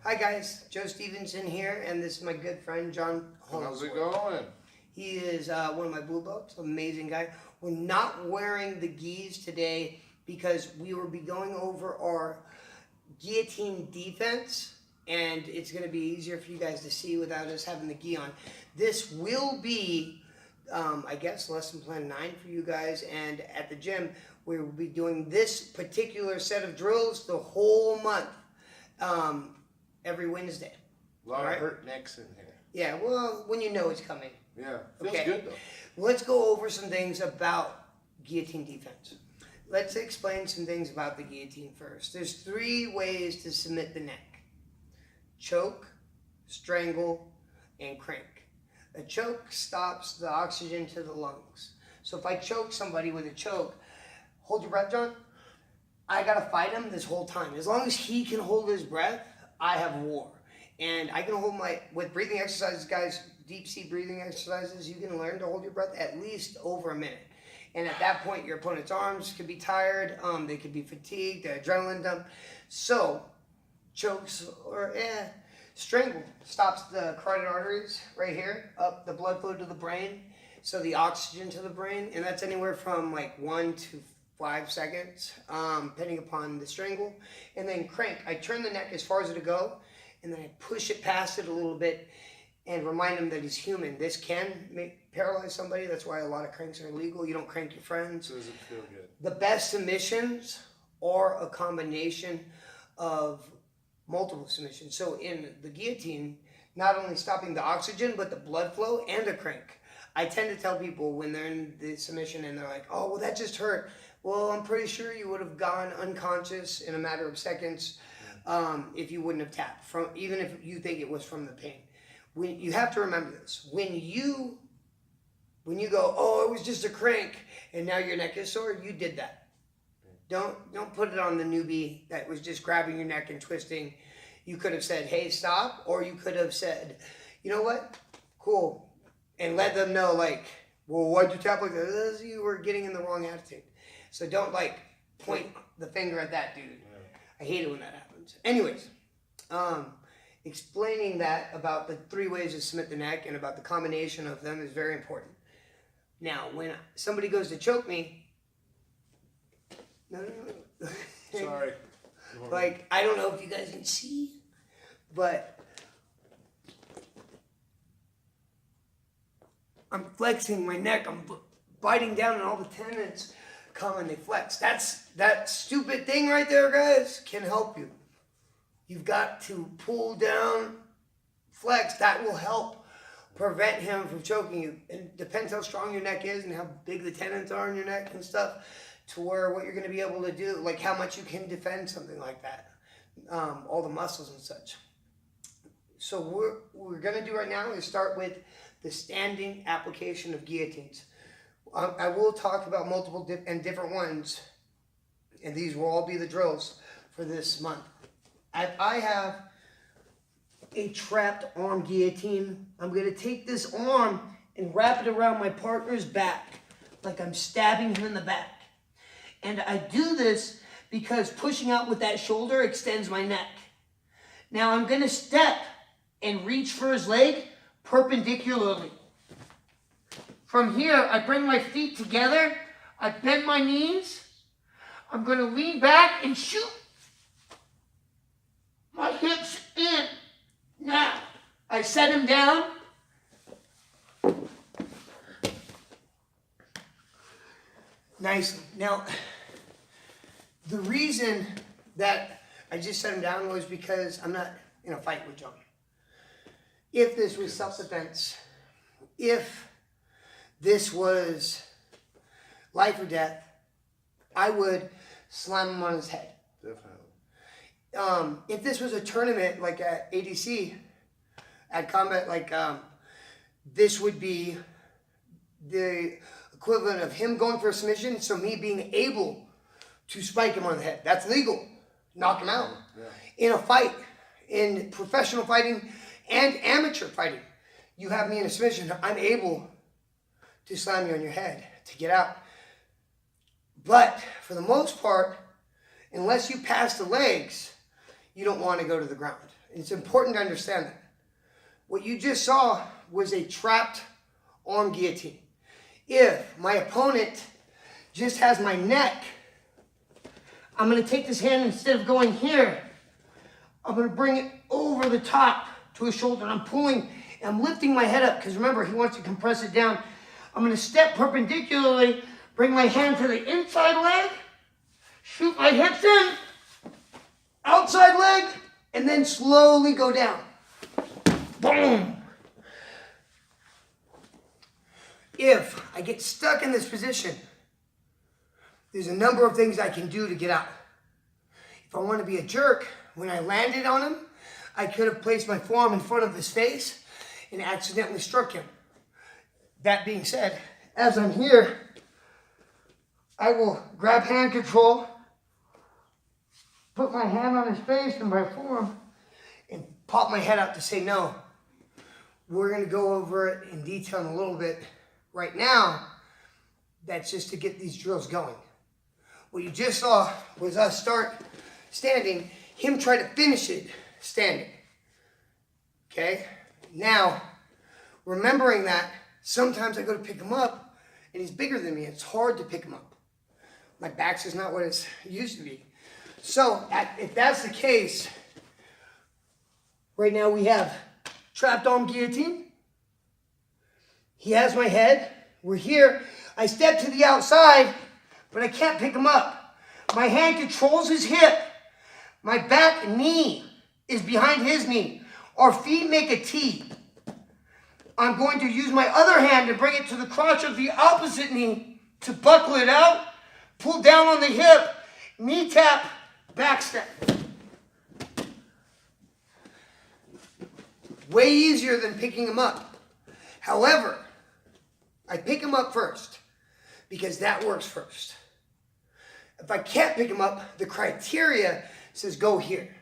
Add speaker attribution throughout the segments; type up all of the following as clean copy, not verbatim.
Speaker 1: Hi guys, Joe Stevenson here, and this is my good friend John Hollingsworth.
Speaker 2: How's it going?
Speaker 1: He is one of my blue belts, amazing guy. We're not wearing the gis today because we will be going over our guillotine defense, and it's going to be easier for you guys to see without us having the gi on. This will be, I guess, lesson plan 9 for you guys, and at the gym, we will be doing this particular set of drills the whole month. Every Wednesday.
Speaker 2: A lot of hurt necks in here.
Speaker 1: Yeah, well, when you know it's coming.
Speaker 2: Yeah, feels good though.
Speaker 1: Let's go over some things about guillotine defense. Let's explain some things about the guillotine first. There's 3 ways to submit the neck. Choke, strangle, and crank. A choke stops the oxygen to the lungs. So if I choke somebody with a choke, hold your breath, John. I gotta fight him this whole time. As long as he can hold his breath, I have war. And I can hold with breathing exercises, guys, deep sea breathing exercises, you can learn to hold your breath at least over a minute. And at that point, your opponent's arms could be tired, they could be fatigued, the adrenaline dump. So, chokes or strangle stops the carotid arteries right here, up the blood flow to the brain, so the oxygen to the brain, and that's anywhere from like 1 to 5 seconds, depending upon the strangle. And then crank, I turn the neck as far as it'll go, and then I push it past it a little bit and remind him that he's human. This can paralyze somebody. That's why a lot of cranks are illegal. You don't crank your friends.
Speaker 2: Doesn't feel good.
Speaker 1: The best submissions are a combination of multiple submissions. So in the guillotine, not only stopping the oxygen, but the blood flow and a crank. I tend to tell people when they're in the submission and they're like, oh, well, that just hurt. Well, I'm pretty sure you would have gone unconscious in a matter of seconds if you wouldn't have tapped, even if you think it was from the pain. You have to remember this. When you go, oh, it was just a crank, and now your neck is sore, you did that. Don't put it on the newbie that was just grabbing your neck and twisting. You could have said, hey, stop, or you could have said, you know what, cool, and let them know, like, well, why'd you tap like that? You were getting in the wrong attitude. So don't like point the finger at that dude. I hate it when that happens. Anyways, explaining that about the 3 ways to submit the neck and about the combination of them is very important. Now, when somebody goes to choke me, no.
Speaker 2: Sorry.
Speaker 1: Like, I don't know if you guys can see, but I'm flexing my neck. I'm biting down and all the tendons come and they flex. That stupid thing right there, guys, can help you. You've got to pull down, flex. That will help prevent him from choking you. And it depends how strong your neck is and how big the tendons are in your neck and stuff, to where what you're going to be able to do, like how much you can defend something like that, all the muscles and such. So what we're going to do right now is start with the standing application of guillotines. I will talk about multiple different ones, and these will all be the drills for this month. I have a trapped arm guillotine. I'm going to take this arm and wrap it around my partner's back, like I'm stabbing him in the back. And I do this because pushing out with that shoulder extends my neck. Now I'm going to step and reach for his leg perpendicularly. From here, I bring my feet together, I bend my knees, I'm going to lean back and shoot my hips in. Now, I set him down. Nicely. Now, the reason that I just set him down was because I'm not in a fight with John. If this was self-defense, if this was life or death, I would slam him on his head.
Speaker 2: Definitely.
Speaker 1: If this was a tournament like at ADC, at combat, like this would be the equivalent of him going for a submission, so me being able to spike him on the head. That's legal. Knock him out. Yeah. In a fight, in professional fighting and amateur fighting, you have me in a submission, I'm able to slam you on your head to get out. But for the most part, unless you pass the legs, you don't want to go to the ground. It's important to understand that. What you just saw was a trapped arm guillotine. If my opponent just has my neck, I'm going to take this hand, instead of going here, I'm going to bring it over the top to his shoulder. And I'm pulling, and I'm lifting my head up, because remember, he wants to compress it down. I'm going to step perpendicularly, bring my hand to the inside leg, shoot my hips in, outside leg, and then slowly go down. Boom! If I get stuck in this position, there's a number of things I can do to get out. If I want to be a jerk, when I landed on him, I could have placed my forearm in front of his face and accidentally struck him. That being said, as I'm here, I will grab hand control, put my hand on his face and my forearm, and pop my head out to say no. We're going to go over it in detail in a little bit. Right now, that's just to get these drills going. What you just saw was us start standing, him try to finish it standing. Okay? Now, remembering that, sometimes I go to pick him up, and he's bigger than me. It's hard to pick him up. My back's is not what it used to be. So, if that's the case, right now we have trapped arm guillotine. He has my head. We're here. I step to the outside, but I can't pick him up. My hand controls his hip. My back knee is behind his knee. Our feet make a T. I'm going to use my other hand to bring it to the crotch of the opposite knee to buckle it out, pull down on the hip, knee tap, back step. Way easier than picking him up. However, I pick him up first because that works first. If I can't pick him up, the criteria says go here.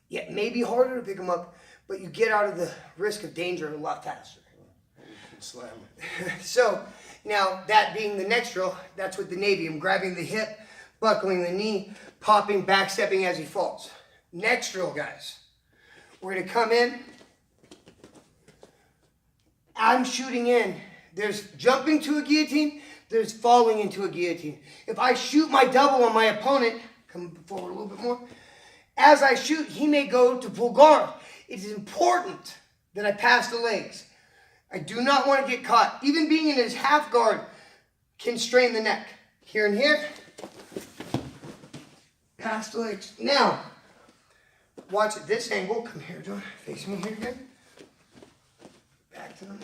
Speaker 1: Yeah, it may be harder to pick him up, but you get out of the risk of danger a lot faster.
Speaker 2: Slam it.
Speaker 1: So, now that being the next drill, that's with the Navy. I'm grabbing the hip, buckling the knee, popping, backstepping as he falls. Next drill, guys. We're going to come in. I'm shooting in. There's jumping to a guillotine. There's falling into a guillotine. If I shoot my double on my opponent, come forward a little bit more. As I shoot, he may go to pull guard. It is important that I pass the legs. I do not want to get caught. Even being in his half guard can strain the neck. Here and here. Pass the legs. Now, watch at this angle. Come here, John. Face me here again. Back to them.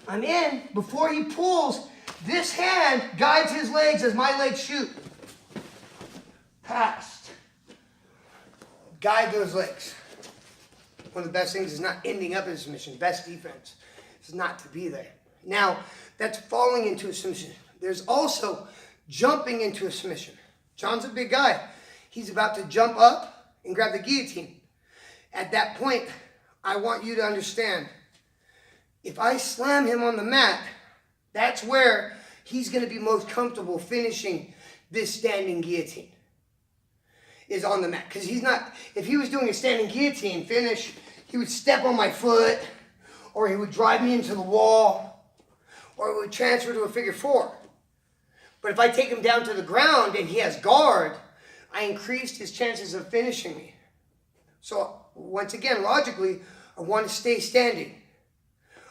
Speaker 1: I'm in. Before he pulls, this hand guides his legs as my legs shoot. Passed. Guide those legs. One of the best things is not ending up in a submission. Best defense is not to be there. Now, that's falling into a submission. There's also jumping into a submission. John's a big guy. He's about to jump up and grab the guillotine. At that point, I want you to understand, if I slam him on the mat, that's where he's going to be most comfortable finishing this standing guillotine, is on the mat. Because he's not, if he was doing a standing guillotine finish, he would step on my foot, or he would drive me into the wall, or it would transfer to a figure four. But if I take him down to the ground and he has guard, I increased his chances of finishing me. So once again, logically, I want to stay standing.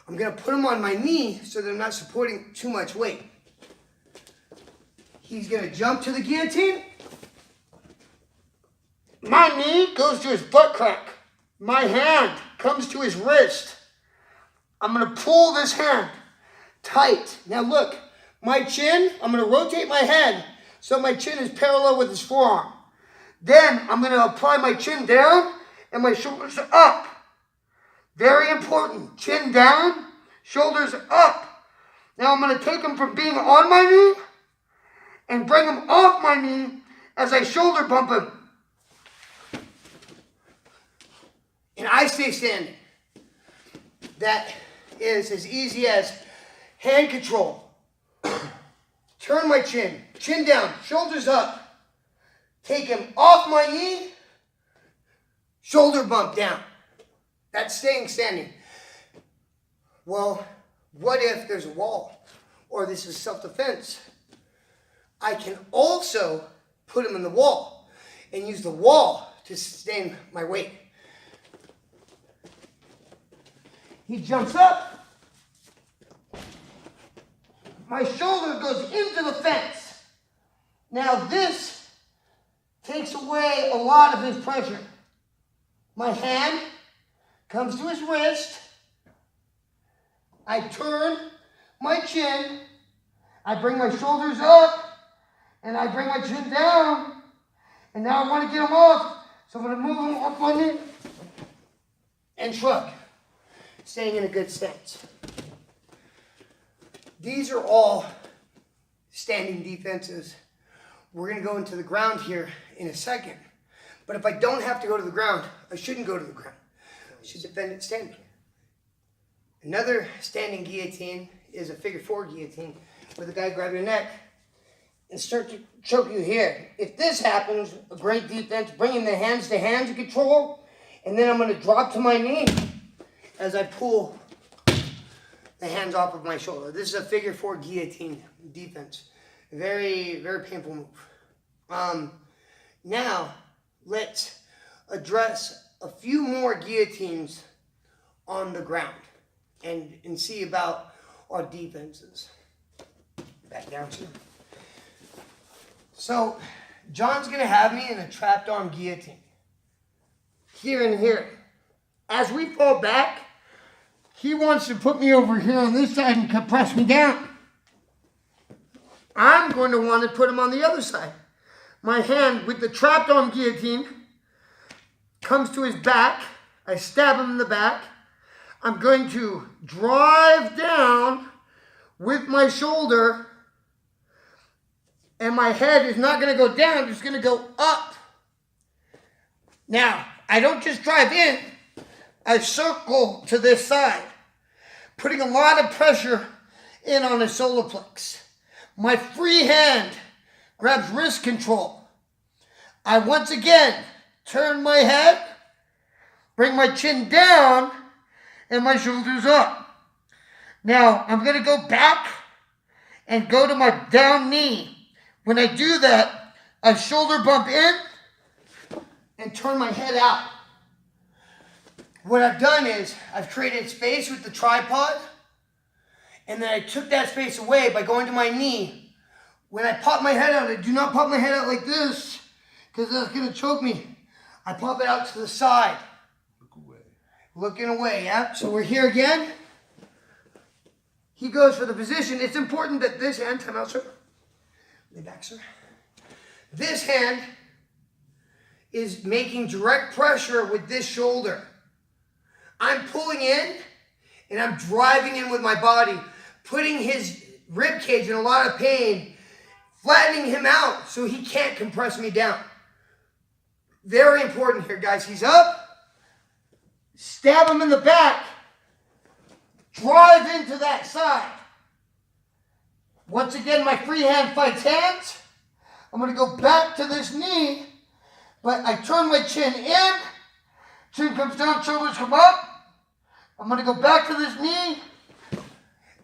Speaker 1: I'm going to put him on my knee so that I'm not supporting too much weight. He's going to jump to the guillotine. My knee goes to his butt crack. My hand comes to his wrist. I'm going to pull this hand tight. Now look, my chin, I'm going to rotate my head so my chin is parallel with his forearm. Then I'm going to apply my chin down and my shoulders are up. Very important. Chin down, shoulders up. Now I'm going to take him from being on my knee and bring him off my knee as I shoulder bump him. And I stay standing. That is as easy as hand control. Turn my chin, chin down, shoulders up. Take him off my knee, Shoulder bump down. That's staying standing. Well, what if there's a wall? Or this is self-defense. I can also put him in the wall and use the wall to sustain my weight. He jumps up. My shoulder goes into the fence. Now this takes away a lot of his pressure. My hand comes to his wrist. I turn my chin. I bring my shoulders up. And I bring my chin down. And now I want to get him off. So I'm going to move him up on it. And shrug. Staying in a good stance. These are all standing defenses. We're going to go into the ground here in a second. But if I don't have to go to the ground, I shouldn't go to the ground. I should defend it standing. Another standing guillotine is a figure 4 guillotine where the guy grabs your neck and start to choke you here. If this happens, a great defense, bringing the hands to hands control, and then I'm going to drop to my knee as I pull the hands off of my shoulder. This is a figure 4 guillotine defense. Very, very painful move. Now, let's address a few more guillotines on the ground and see about our defenses. Back down to. So, John's going to have me in a trapped arm guillotine. Here and here. As we fall back, he wants to put me over here on this side and press me down. I'm going to want to put him on the other side. My hand with the trapped arm guillotine comes to his back. I stab him in the back. I'm going to drive down with my shoulder, and my head is not going to go down, it's going to go up. Now, I don't just drive in, I circle to this side, putting a lot of pressure in on his solar plex. My free hand grabs wrist control. I once again turn my head, bring my chin down, and my shoulders up. Now, I'm going to go back and go to my down knee. When I do that, I shoulder bump in and turn my head out. What I've done is I've created space with the tripod, and then I took that space away by going to my knee. When I pop my head out, I do not pop my head out like this, because that's going to choke me. I pop it out to the side.
Speaker 2: Look away.
Speaker 1: Looking away, yeah? So we're here again. He goes for the position. It's important that this hand, time out, sir. Lay back, sir. This hand is making direct pressure with this shoulder. I'm pulling in, and I'm driving in with my body, putting his rib cage in a lot of pain, flattening him out so he can't compress me down. Very important here, guys. He's up. Stab him in the back. Drive into that side. Once again, my free hand fights hands. I'm going to go back to this knee, but I turn my chin in. Chin comes down, shoulders come up. I'm going to go back to this knee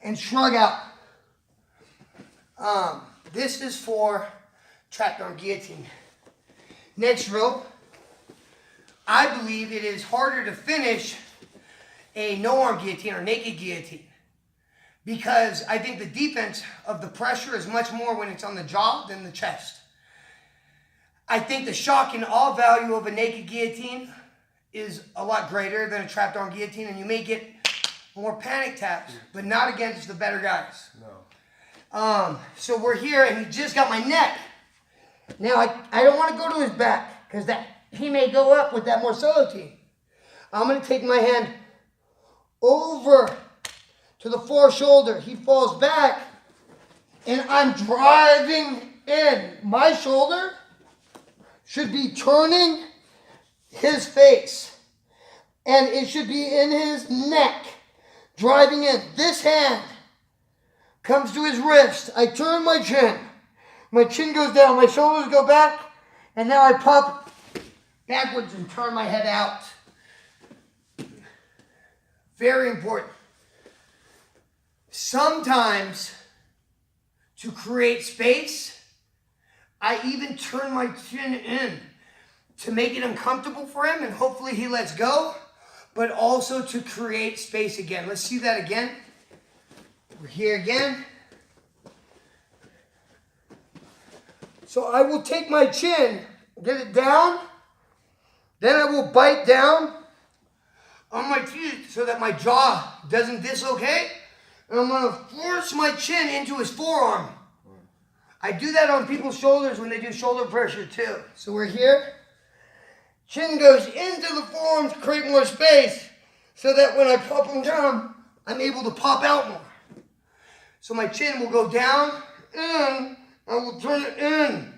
Speaker 1: and shrug out. This is for trapped arm guillotine. Next drill. I believe it is harder to finish a no-arm guillotine or naked guillotine, because I think the defense of the pressure is much more when it's on the jaw than the chest. I think the shock and awe value of a naked guillotine is a lot greater than a trapped arm guillotine, and you may get more panic taps, but not against the better guys.
Speaker 2: No.
Speaker 1: So we're here, and he just got my neck. Now, I don't want to go to his back, because he may go up with that mortality. I'm going to take my hand over to the foreshoulder. He falls back, and I'm driving in. My shoulder should be turning his face, and it should be in his neck, driving in. This hand comes to his wrist. I turn my chin. My chin goes down, my shoulders go back, and now I pop backwards and turn my head out. Very important. Sometimes, to create space, I even turn my chin in to make it uncomfortable for him, and hopefully he lets go, but also to create space again. Let's see that again. We're here again. So I will take my chin, get it down, then I will bite down on my teeth so that my jaw doesn't dislocate, and I'm going to force my chin into his forearm. I do that on people's shoulders when they do shoulder pressure too. So we're here. Chin goes into the forearm to create more space so that when I pop them down, I'm able to pop out more. So my chin will go down, in, I will turn it in,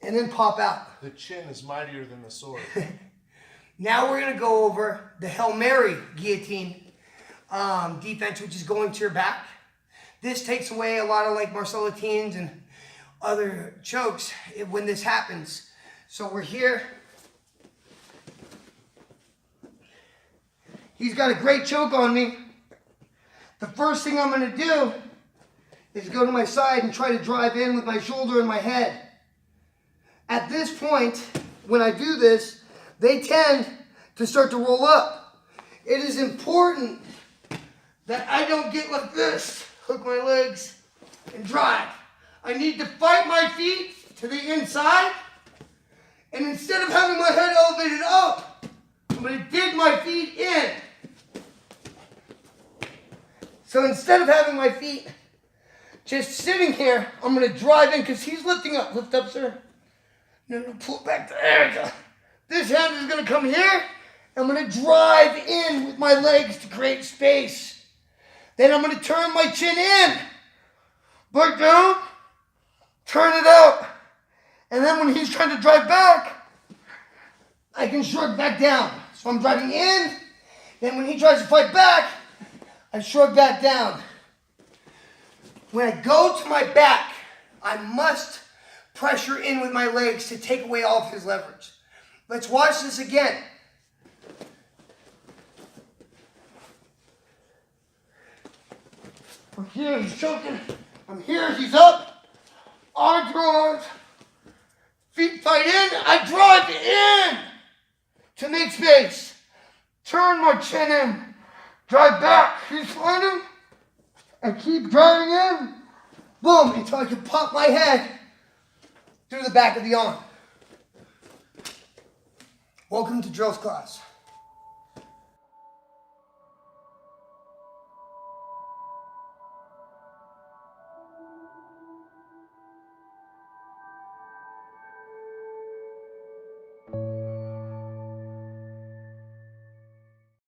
Speaker 1: and then pop out.
Speaker 2: The chin is mightier than the sword.
Speaker 1: Now we're going to go over the Hail Mary guillotine defense, which is going to your back. This takes away a lot of like Marcellitines and other chokes when this happens. So we're here. He's got a great choke on me. The first thing I'm going to do is go to my side and try to drive in with my shoulder and my head. At this point, when I do this, they tend to start to roll up. It is important that I don't get like this, hook my legs, and drive. I need to fight my feet to the inside, and instead of having my head elevated up, I'm going to dig my feet in. So instead of having my feet just sitting here, I'm going to drive in because he's lifting up. Lift up, sir. No, pull it back. There we go. This hand is going to come here. I'm going to drive in with my legs to create space. Then I'm going to turn my chin in. Back down. Turn it out. And then when he's trying to drive back, I can shrug back down. So I'm driving in. Then when he tries to fight back, I shrug back down. When I go to my back, I must pressure in with my legs to take away all of his leverage. Let's watch this again. I'm here, he's choking. I'm here, he's up. Arm drive. Feet fight in. I drive in to make space. Turn my chin in. Drive back. He's fighting. I keep driving in. Boom, until I can pop my head through the back of the arm. Welcome to drills class.